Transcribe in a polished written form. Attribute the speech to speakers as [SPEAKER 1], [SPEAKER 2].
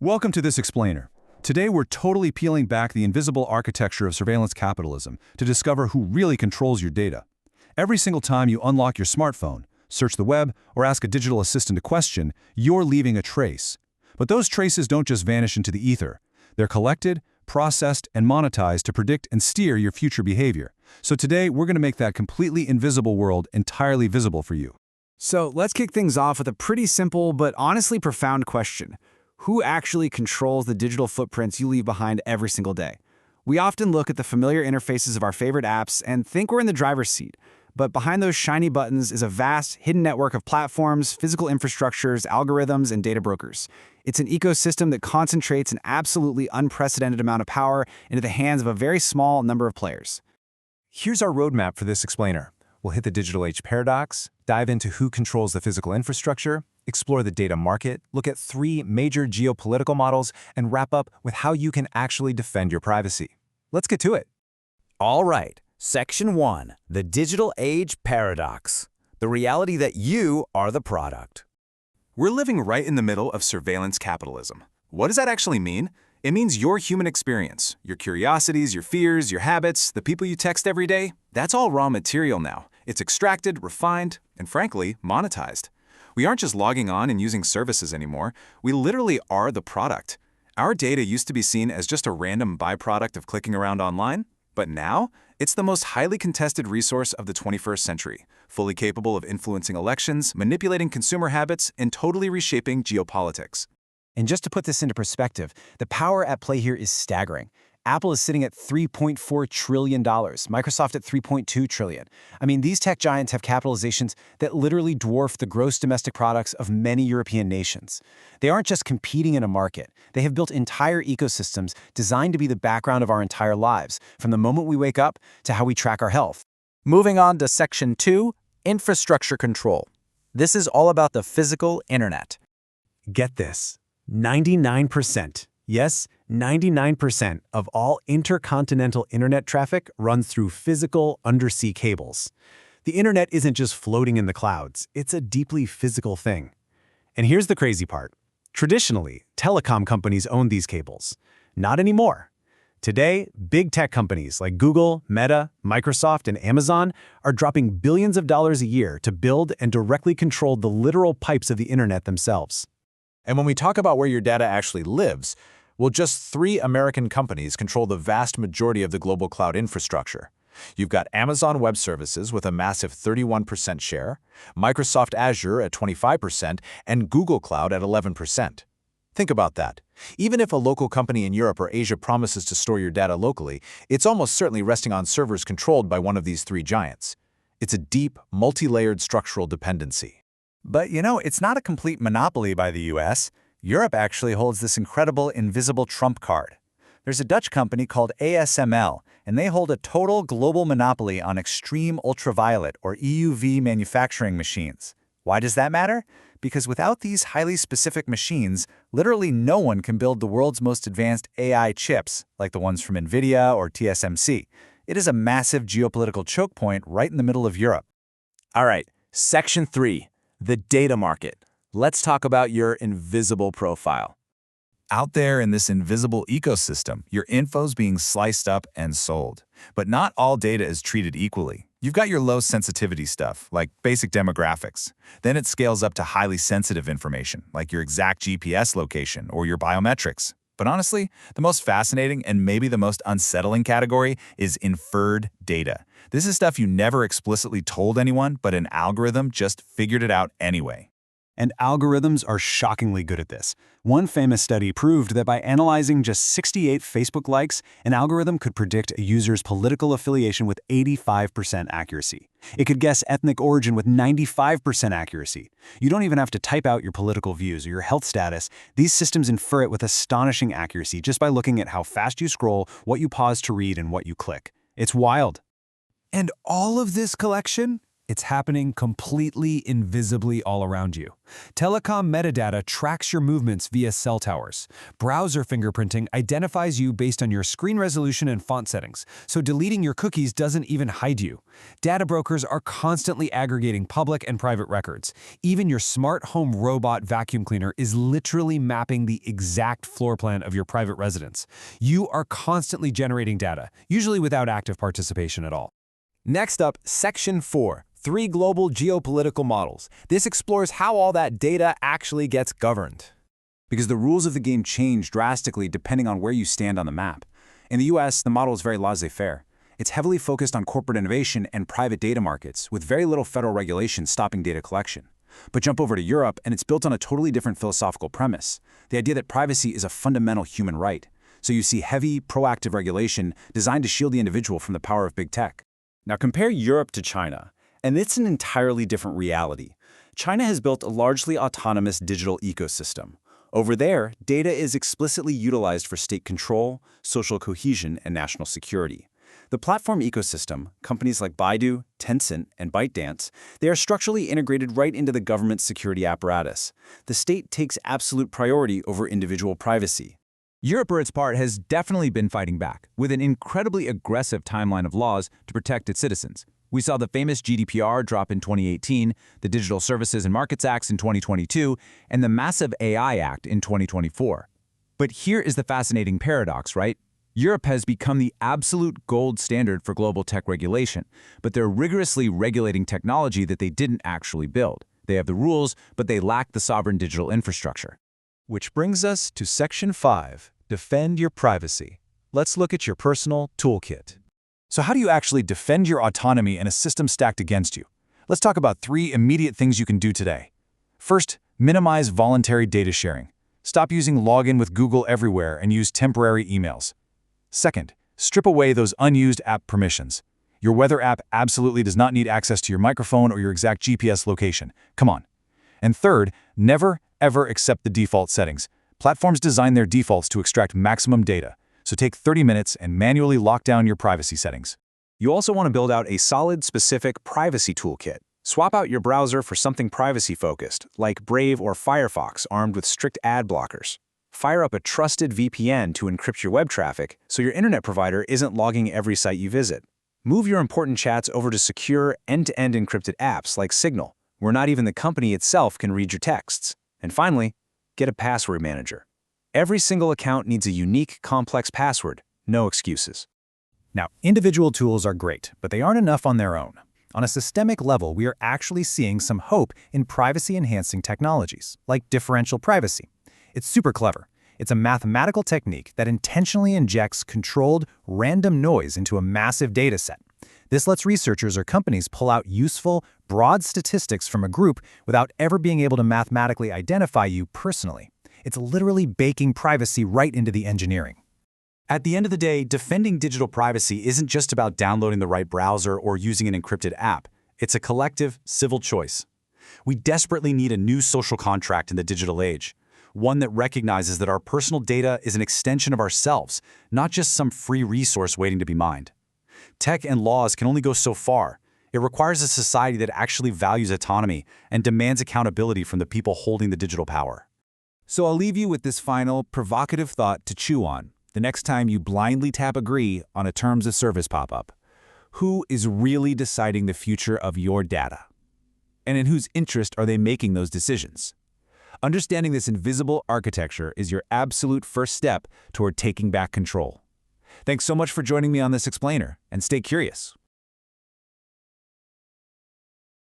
[SPEAKER 1] Welcome to This Explainer. Today we're totally peeling back the invisible architecture of surveillance capitalism to discover who really controls your data. Every single time you unlock your smartphone, search the web, or ask a digital assistant a question, you're leaving a trace. But those traces don't just vanish into the ether. They're collected, processed, and monetized to predict and steer your future behavior. So today we're going to make that completely invisible world entirely visible for you.
[SPEAKER 2] So let's kick things off with a pretty simple but honestly profound question. Who actually controls the digital footprints you leave behind every single day? We often look at the familiar interfaces of our favorite apps and think we're in the driver's seat. But behind those shiny buttons is a vast, hidden network of platforms, physical infrastructures, algorithms, and data brokers. It's an ecosystem that concentrates an absolutely unprecedented amount of power into the hands of a very small number of players.
[SPEAKER 3] Here's our roadmap for This Explainer. We'll hit the digital age paradox, dive into who controls the physical infrastructure, explore the data market, look at 3 major geopolitical models, and wrap up with how you can actually defend your privacy. Let's get to it.
[SPEAKER 4] All right, Section 1, the digital age paradox, the reality that you are the product.
[SPEAKER 5] We're living right in the middle of surveillance capitalism. What does that actually mean? It means your human experience, your curiosities, your fears, your habits, the people you text every day, that's all raw material now. It's extracted, refined, and frankly, monetized. We aren't just logging on and using services anymore. We literally are the product. Our data used to be seen as just a random byproduct of clicking around online, but now it's the most highly contested resource of the 21st century, fully capable of influencing elections, manipulating consumer habits, and totally reshaping geopolitics.
[SPEAKER 3] And just to put this into perspective, the power at play here is staggering. Apple is sitting at $3.4 trillion, Microsoft at $3.2 trillion. I mean, these tech giants have capitalizations that literally dwarf the gross domestic products of many European nations. They aren't just competing in a market. They have built entire ecosystems designed to be the background of our entire lives, from the moment we wake up to how we track our health.
[SPEAKER 6] Moving on to Section 2, infrastructure control. This is all about the physical internet.
[SPEAKER 3] Get this, 99%. Yes, 99% of all intercontinental internet traffic runs through physical undersea cables. The internet isn't just floating in the clouds, it's a deeply physical thing. And here's the crazy part. Traditionally, telecom companies own these cables. Not anymore. Today, big tech companies like Google, Meta, Microsoft, and Amazon are dropping billions of dollars a year to build and directly control the literal pipes of the internet themselves.
[SPEAKER 7] And when we talk about where your data actually lives, well, just 3 American companies control the vast majority of the global cloud infrastructure. You've got Amazon Web Services with a massive 31% share, Microsoft Azure at 25%, and Google Cloud at 11%. Think about that. Even if a local company in Europe or Asia promises to store your data locally, it's almost certainly resting on servers controlled by one of these 3 giants. It's a deep, multi-layered structural dependency.
[SPEAKER 8] But it's not a complete monopoly by the US. Europe actually holds this incredible invisible trump card. There's a Dutch company called ASML, and they hold a total global monopoly on extreme ultraviolet or EUV manufacturing machines. Why does that matter? Because without these highly specific machines, literally no one can build the world's most advanced AI chips, like the ones from NVIDIA or TSMC. It is a massive geopolitical choke point right in the middle of Europe.
[SPEAKER 6] All right, Section 3, the data market. Let's talk about your invisible profile.
[SPEAKER 8] Out there in this invisible ecosystem, your info's being sliced up and sold. But not all data is treated equally. You've got your low sensitivity stuff, like basic demographics. Then it scales up to highly sensitive information, like your exact GPS location or your biometrics. But honestly, the most fascinating and maybe the most unsettling category is inferred data. This is stuff you never explicitly told anyone, but an algorithm just figured it out anyway.
[SPEAKER 1] And algorithms are shockingly good at this. One famous study proved that by analyzing just 68 Facebook likes, an algorithm could predict a user's political affiliation with 85% accuracy. It could guess ethnic origin with 95% accuracy. You don't even have to type out your political views or your health status. These systems infer it with astonishing accuracy just by looking at how fast you scroll, what you pause to read, and what you click. It's wild.
[SPEAKER 2] And all of this collection?
[SPEAKER 1] It's happening completely invisibly all around you. Telecom metadata tracks your movements via cell towers. Browser fingerprinting identifies you based on your screen resolution and font settings, so deleting your cookies doesn't even hide you. Data brokers are constantly aggregating public and private records. Even your smart home robot vacuum cleaner is literally mapping the exact floor plan of your private residence. You are constantly generating data, usually without active participation at all.
[SPEAKER 3] Next up, Section 4. 3 global geopolitical models. This explores how all that data actually gets governed.
[SPEAKER 8] Because the rules of the game change drastically depending on where you stand on the map. In the US, the model is very laissez-faire. It's heavily focused on corporate innovation and private data markets, with very little federal regulation stopping data collection. But jump over to Europe, and it's built on a totally different philosophical premise, the idea that privacy is a fundamental human right. So you see heavy, proactive regulation designed to shield the individual from the power of big tech.
[SPEAKER 9] Now compare Europe to China, and it's an entirely different reality. China has built a largely autonomous digital ecosystem. Over there, data is explicitly utilized for state control, social cohesion, and national security. The platform ecosystem, companies like Baidu, Tencent, and ByteDance, they are structurally integrated right into the government's security apparatus. The state takes absolute priority over individual privacy.
[SPEAKER 1] Europe, for its part, has definitely been fighting back, with an incredibly aggressive timeline of laws to protect its citizens. We saw the famous GDPR drop in 2018, the Digital Services and Markets Acts in 2022, and the massive AI Act in 2024. But here is the fascinating paradox, right? Europe has become the absolute gold standard for global tech regulation, but they're rigorously regulating technology that they didn't actually build. They have the rules, but they lack the sovereign digital infrastructure.
[SPEAKER 7] Which brings us to Section 5, Defend Your Privacy. Let's look at your personal toolkit. So how do you actually defend your autonomy in a system stacked against you? Let's talk about 3 immediate things you can do today. First, minimize voluntary data sharing. Stop using login with Google everywhere and use temporary emails. Second, strip away those unused app permissions. Your weather app absolutely does not need access to your microphone or your exact GPS location. Come on. And third, never, ever accept the default settings. Platforms design their defaults to extract maximum data. So take 30 minutes and manually lock down your privacy settings.
[SPEAKER 6] You also want to build out a solid, specific privacy toolkit. Swap out your browser for something privacy-focused, like Brave or Firefox armed with strict ad blockers. Fire up a trusted VPN to encrypt your web traffic so your internet provider isn't logging every site you visit. Move your important chats over to secure, end-to-end encrypted apps like Signal, where not even the company itself can read your texts. And finally, get a password manager. Every single account needs a unique, complex password. No excuses.
[SPEAKER 3] Now, individual tools are great, but they aren't enough on their own. On a systemic level, we are actually seeing some hope in privacy-enhancing technologies, like differential privacy. It's super clever. It's a mathematical technique that intentionally injects controlled, random noise into a massive data set. This lets researchers or companies pull out useful, broad statistics from a group without ever being able to mathematically identify you personally. It's literally baking privacy right into the engineering.
[SPEAKER 8] At the end of the day, defending digital privacy isn't just about downloading the right browser or using an encrypted app. It's a collective, civil choice. We desperately need a new social contract in the digital age, one that recognizes that our personal data is an extension of ourselves, not just some free resource waiting to be mined. Tech and laws can only go so far. It requires a society that actually values autonomy and demands accountability from the people holding the digital power.
[SPEAKER 1] So I'll leave you with this final, provocative thought to chew on the next time you blindly tap agree on a terms of service pop-up. Who is really deciding the future of your data? And in whose interest are they making those decisions? Understanding this invisible architecture is your absolute first step toward taking back control. Thanks so much for joining me on this explainer, and stay curious.